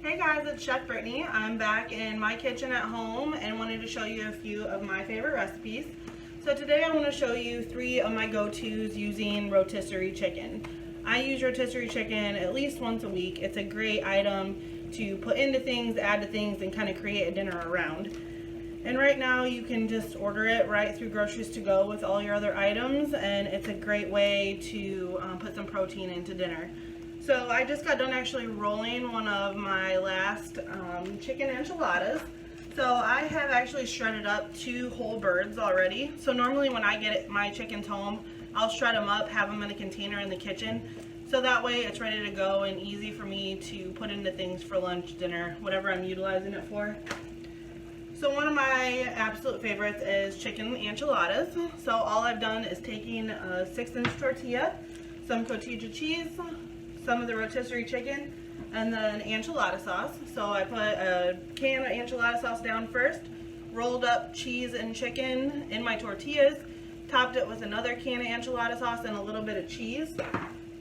Hey guys, it's Chef Brittany. I'm back in my kitchen at home and wanted to show you a few of my favorite recipes. So today I want to show you 3 of my go-tos using rotisserie chicken. I use rotisserie chicken at least once a week. It's a great item to put into things, add to things, and kind of create a dinner around. And right now you can just order it right through Groceries to Go with all your other items, and it's a great way to put some protein into dinner. So I just got done actually rolling one of my last chicken enchiladas. So I have actually shredded up 2 whole birds already. So normally when I get my chickens home, I'll shred them up, have them in a container in the kitchen. So that way it's ready to go and easy for me to put into things for lunch, dinner, whatever I'm utilizing it for. So one of my absolute favorites is chicken enchiladas. So all I've done is taking a 6-inch tortilla, some cotija cheese, some of the rotisserie chicken, and then enchilada sauce. So I put a can of enchilada sauce down first, rolled up cheese and chicken in my tortillas, topped it with another can of enchilada sauce and a little bit of cheese.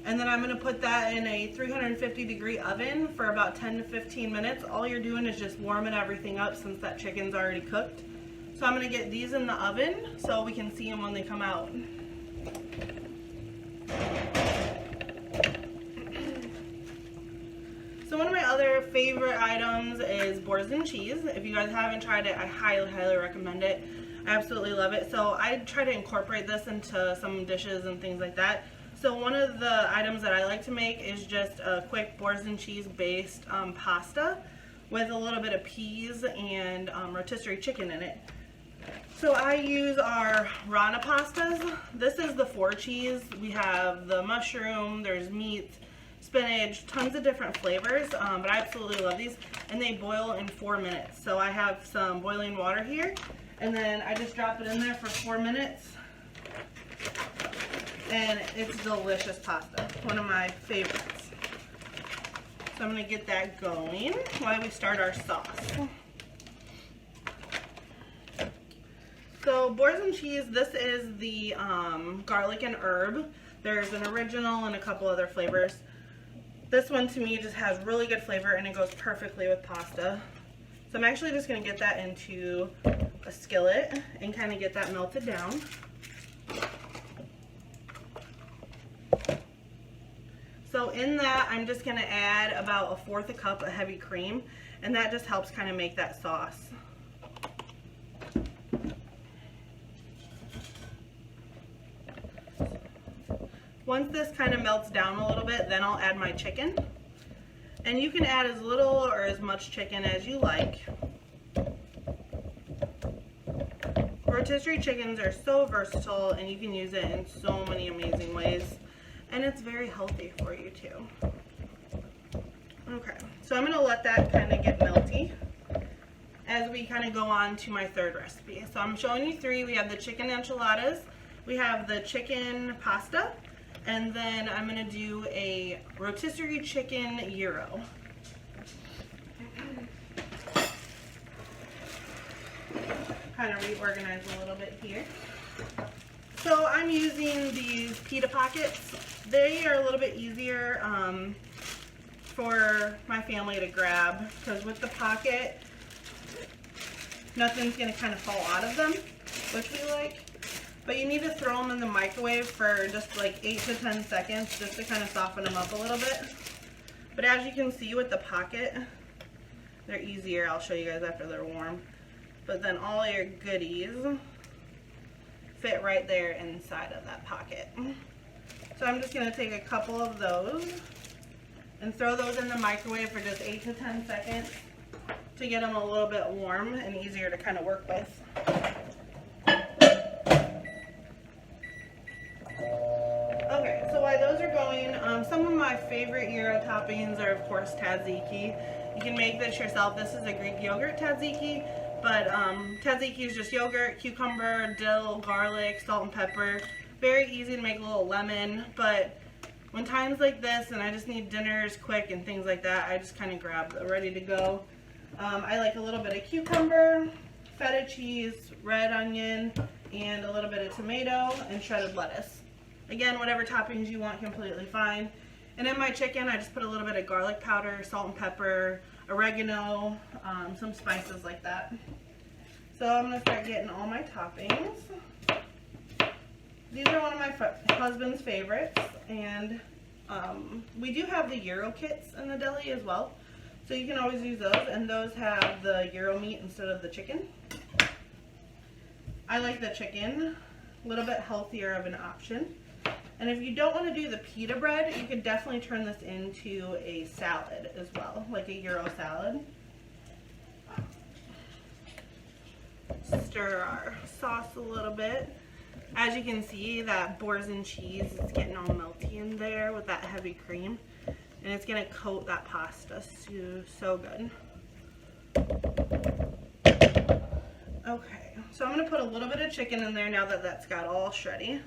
And then I'm going to put that in a 350-degree oven for about 10 to 15 minutes. All you're doing is just warming everything up since that chicken's already cooked. So I'm going to get these in the oven so we can see them when they come out. So one of my other favorite items is boursin cheese. If you guys haven't tried it, I highly recommend it. I absolutely love it. So I try to incorporate this into some dishes and things like that. So one of the items that I like to make is just a quick boursin cheese based pasta with a little bit of peas and rotisserie chicken in it. So I use our Rana pastas. This is the 4 cheese. We have the mushroom, there's meat, spinach, tons of different flavors, but I absolutely love these, and they boil in 4 minutes. So I have some boiling water here, and then I just drop it in there for 4 minutes, and it's delicious pasta, one of my favorites. So I'm going to get that going while we start our sauce. So boursin cheese, this is the garlic and herb. There's an original and a couple other flavors. This one to me just has really good flavor and it goes perfectly with pasta. So I'm actually just going to get that into a skillet and kind of get that melted down. So in that I'm just going to add about 1/4 cup of heavy cream, and that just helps kind of make that sauce. Once this kind of melts down a little bit, then I'll add my chicken. And you can add as little or as much chicken as you like. Rotisserie chickens are so versatile and you can use it in so many amazing ways. And it's very healthy for you too. Okay, so I'm going to let that kind of get melty as we kind of go on to my 3rd recipe. So I'm showing you 3. We have the chicken enchiladas, we have the chicken pasta, and then I'm going to do a rotisserie chicken gyro. Kind of reorganize a little bit here. So I'm using these pita pockets. They are a little bit easier for my family to grab, because with the pocket, nothing's going to kind of fall out of them, which we like. But you need to throw them in the microwave for just like 8 to 10 seconds just to kind of soften them up a little bit. But as you can see with the pocket, they're easier. I'll show you guys after they're warm. But then all your goodies fit right there inside of that pocket. So I'm just going to take a couple of those and throw those in the microwave for just 8 to 10 seconds to get them a little bit warm and easier to kind of work with. Okay, so while those are going, some of my favorite gyro toppings are of course tzatziki. You can make this yourself. This is a Greek yogurt tzatziki, but tzatziki is just yogurt, cucumber, dill, garlic, salt and pepper. Very easy to make, a little lemon, but when times like this and I just need dinners quick and things like that, I just kind of grab the ready to go. I like a little bit of cucumber, feta cheese, red onion, and a little bit of tomato and shredded lettuce. Again, whatever toppings you want, completely fine. And in my chicken, I just put a little bit of garlic powder, salt and pepper, oregano, some spices like that. So I'm going to start getting all my toppings. These are one of my husband's favorites, and we do have the gyro kits in the deli as well. So you can always use those, and those have the gyro meat instead of the chicken. I like the chicken, a little bit healthier of an option. And if you don't want to do the pita bread, you could definitely turn this into a salad as well, like a gyro salad. Stir our sauce a little bit. As you can see, that Boursin cheese is getting all melty in there with that heavy cream. And it's going to coat that pasta so good. Okay, so I'm going to put a little bit of chicken in there now that that's got all shreddy.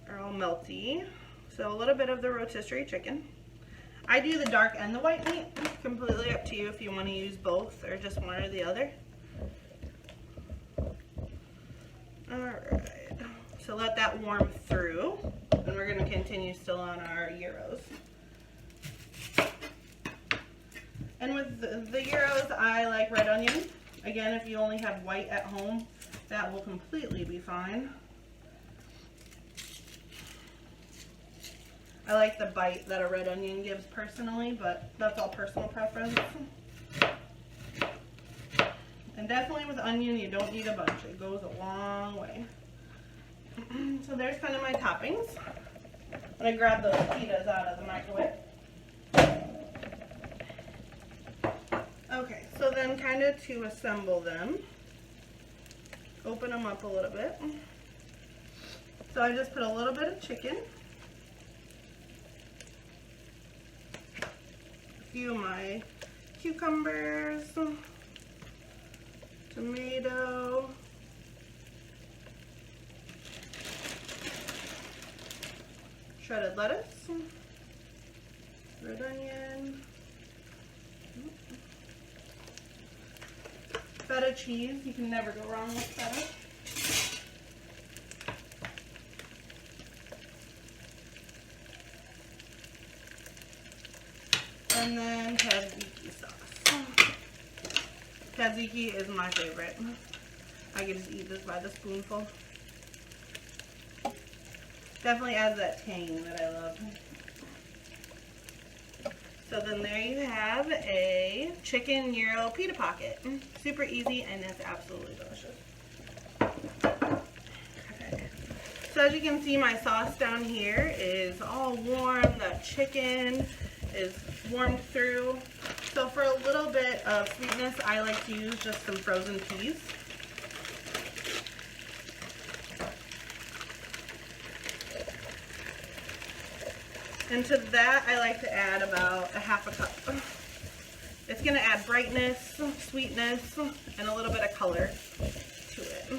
Or all melty. So a little bit of the rotisserie chicken. I do the dark and the white meat. Completely up to you if you want to use both or just one or the other. Alright, so let that warm through, and we're going to continue still on our gyros. And with the gyros, I like red onion. Again, if you only have white at home, that will completely be fine. I like the bite that a red onion gives personally, but that's all personal preference. And definitely with onion, you don't need a bunch. It goes a long way. So there's kind of my toppings. I'm going to grab those pitas out of the microwave. Okay, so then kind of to assemble them, open them up a little bit. So I just put a little bit of chicken, a few of my cucumbers, tomato, shredded lettuce, red onion, feta cheese. You can never go wrong with feta. And then tzatziki sauce. Tzatziki is my favorite. I can just eat this by the spoonful. Definitely adds that tang that I love. So then there you have a chicken gyro pita pocket. Super easy, and it's absolutely delicious. Okay. So as you can see, my sauce down here is all warm. The chicken is warmed through. So for a little bit of sweetness, I like to use just some frozen peas. And to that, I like to add about a half a cup. It's going to add brightness, sweetness, and a little bit of color to it.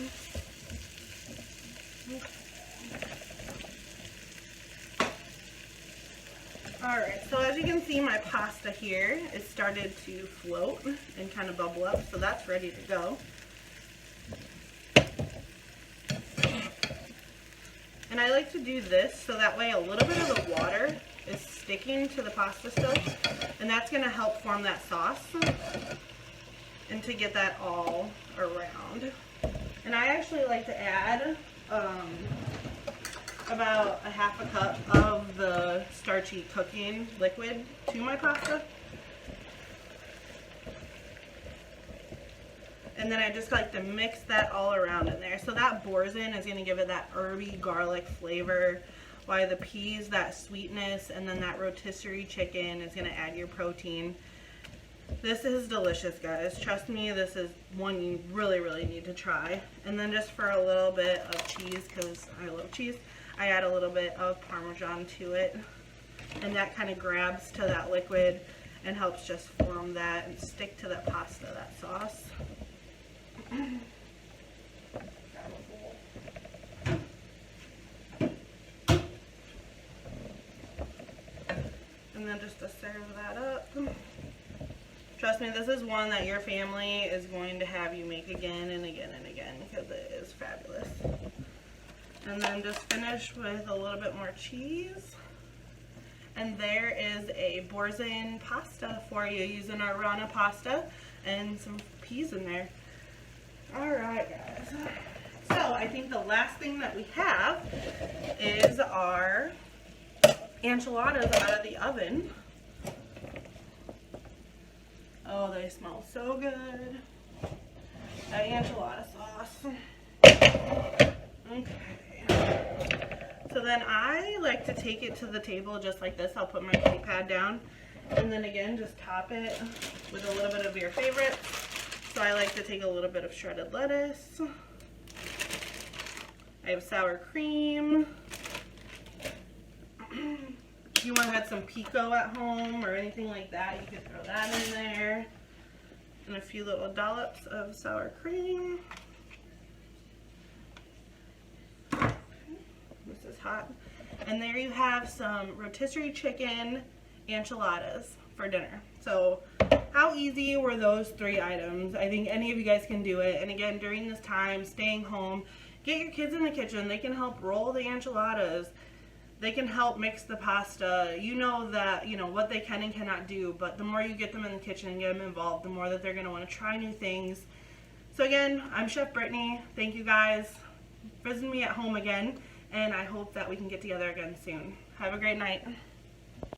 Alright, so as you can see, my pasta here is started to float and kind of bubble up, so that's ready to go. And I like to do this so that way a little bit of the water is sticking to the pasta still, and that's going to help form that sauce and to get that all around. And I actually like to add about a half a cup of the starchy cooking liquid to my pasta. And then I just like to mix that all around in there. So that Boursin is going to give it that herby garlic flavor, while the peas, that sweetness, and then that rotisserie chicken is going to add your protein. This is delicious, guys. Trust me, this is one you really, really need to try. And then just for a little bit of cheese, because I love cheese, I add a little bit of Parmesan to it. And that kind of grabs to that liquid and helps just form that and stick to that pasta, that sauce. And then just to serve that up. Trust me, this is one that your family is going to have you make again and again and again because it is fabulous. And then just finish with a little bit more cheese. And there is a Boursin pasta for you using our Rana pasta and some peas in there. Alright guys, so I think the last thing that we have is our enchiladas out of the oven. Oh, they smell so good. That enchilada sauce. Okay. So then I like to take it to the table just like this. I'll put my plate pad down and then again just top it with a little bit of your favorites. So I like to take a little bit of shredded lettuce. I have sour cream. If you want to add some pico at home or anything like that, you could throw that in there. And a few little dollops of sour cream. This is hot. And there you have some rotisserie chicken enchiladas for dinner. So how easy were those 3 items? I think any of you guys can do it. And again, during this time, staying home, get your kids in the kitchen. They can help roll the enchiladas. They can help mix the pasta. You know that, you know, what they can and cannot do, but the more you get them in the kitchen and get them involved, the more that they're going to want to try new things. So again, I'm Chef Brittany. Thank you guys for visiting me at home again, and I hope that we can get together again soon. Have a great night.